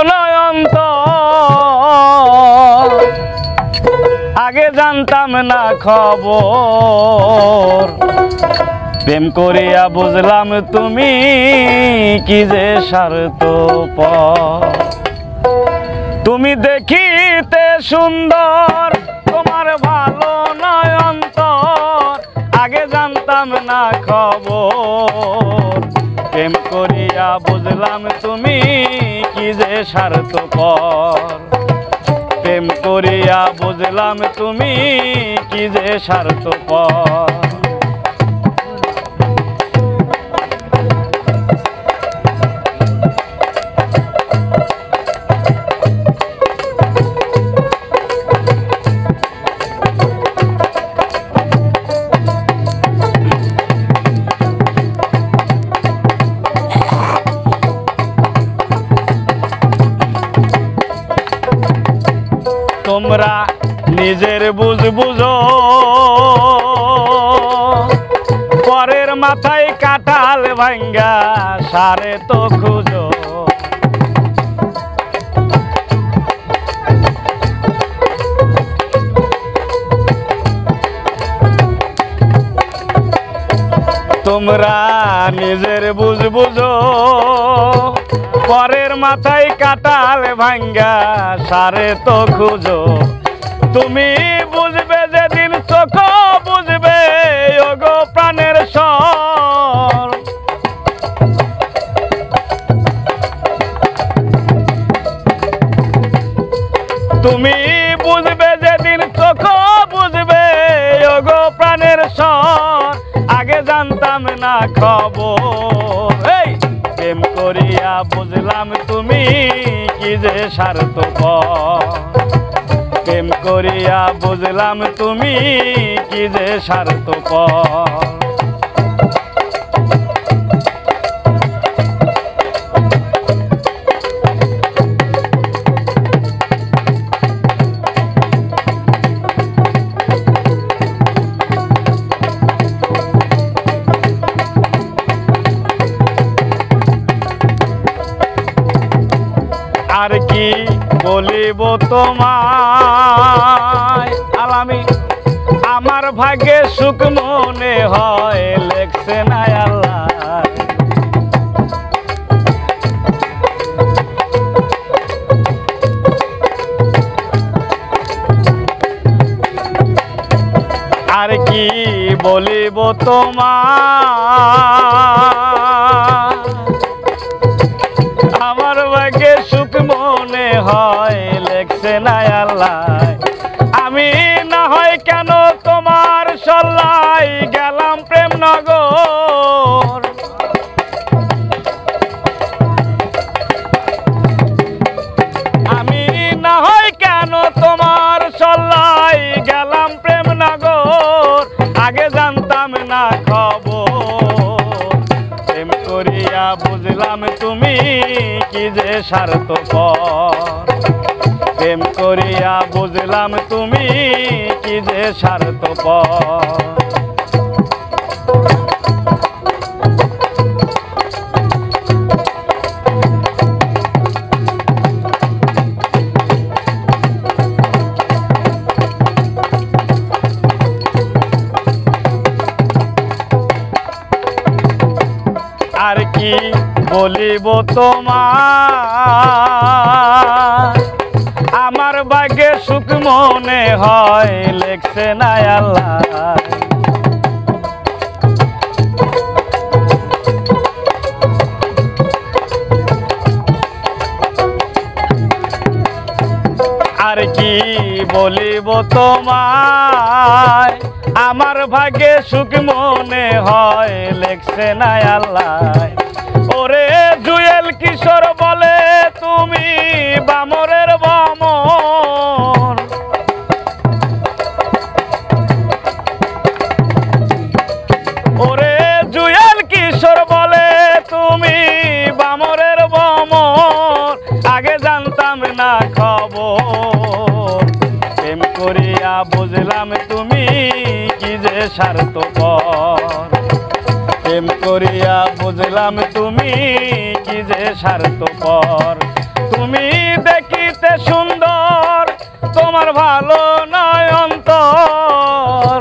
নয়ন্তর আগে জানতাম না খবর প্রেম করিয়া বুঝলাম তুমি কি যে স্বার্থপর তুমি দেখিতে সুন্দর তোমার ভালো নয়ন্তর আগে জানতাম না খবর প্রেম করিয়া বুঝলাম তুমি কি যে স্বার্থপর প্রেম করিয়া বুঝলাম তুমি কি যে স্বার্থপর তোমরা নিজের বুঝ বুঝো পরের মাথায় কাঁঠাল ভাঙ্গা সারে তো খুঁজো তোমরা নিজের বুঝ বুঝো পরের মাথায় কাঁঠাল ভাঙ্গা সারে তো খুঁজো তুমি বুঝবে যেদিন চোখ বুঝবে ওগো প্রাণের স্বর তুমি বুঝবে যেদিন চোখ বুঝবে ওগো প্রাণের স্বর আগে জানতাম না খবর প্রেম করিয়া বুঝলাম তুমি কি যে স্বার্থপর প্রেম করিয়া বুঝলাম তুমি কি যে স্বার্থপর আর কি বলিব তোমায় আলামি আমার ভাগ্যে সুখ মনে হয় লেখছে না আল্লাহ আর কি বলিব তোমায় আমার ভাগ্যে সুখ মনে হয় লেখছে না আল্লাহ আমি না হয় কেন তোমার সল্লাই গেলাম প্রেম নগর আমি না হয় কেন তোমার সল্লাই গেলাম প্রেম নগর আগে জানতাম না খবর প্রেম করিয়া বুঝলাম তুমি কি যে স্বার্থপর প্রেম করিয়া বুঝলাম তুমি কি যে স্বার্থপর আর কি বলিব তোমার আমার ভাগ্যে সুখ মনে হয় লেখছে না আল্লাহ আর কি বলিব তোমায় আমার ভাগ্যে সুখ মনে হয় লেখছে না আল্লাহ ওরে জুয়েল কিশোর বলে তুমি বামরের বামর ওরে জুয়েল কিশোর বলে তুমি বামরের বামর আগে জানতাম না খবর প্রেম করিয়া বুঝলাম তুমি কি যে স্বার্থপর প্রেম করিয়া বুঝলাম তুমি কি যে স্বার্থপর তুমি দেখিতে সুন্দর তোমার ভালো নয় অন্তর।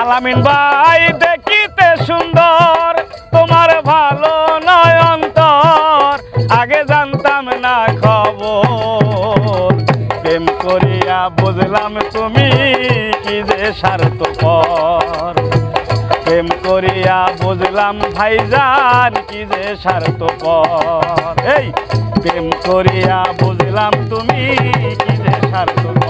আলামিন ভাই দেখিতে সুন্দর তোমার ভালো নয় অন্তর, আগে জানতাম না খবর, প্রেম করিয়া বুঝলাম তুমি কি যে স্বার্থপর। প্রেম করিয়া বুঝলাম ভাইজান কি যে স্বার্থপর। এই প্রেম করিয়া বুঝলাম তুমি কি যে স্বার্থপর।